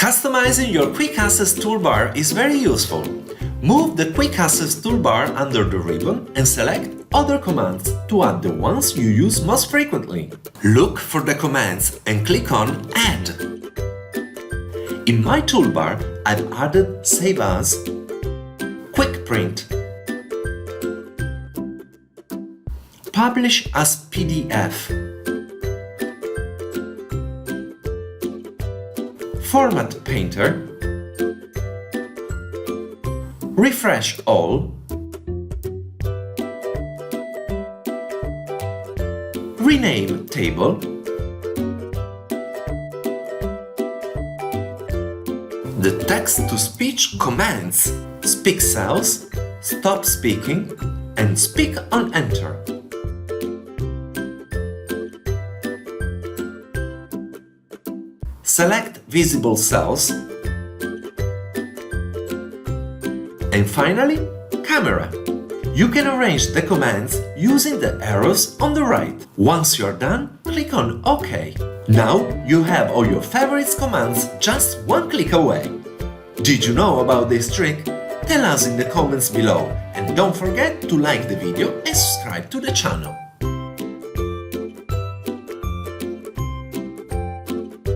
Customizing your Quick Access toolbar is very useful. Move the Quick Access toolbar under the ribbon and select Other commands to add the ones you use most frequently. Look for the commands and click on Add. In my toolbar, I've added Save As, Quick Print, Publish as PDF, Format Painter, Refresh All, Rename Table, the text-to-speech commands Speak Cells, Stop Speaking, and Speak on Enter. Select visible cells. And finally, Camera. You can arrange the commands using the arrows on the right. Once you're done, click on OK. Now you have all your favorites commands just one click away. Did you know about this trick? Tell us in the comments below, and don't forget to like the video and subscribe to the channel.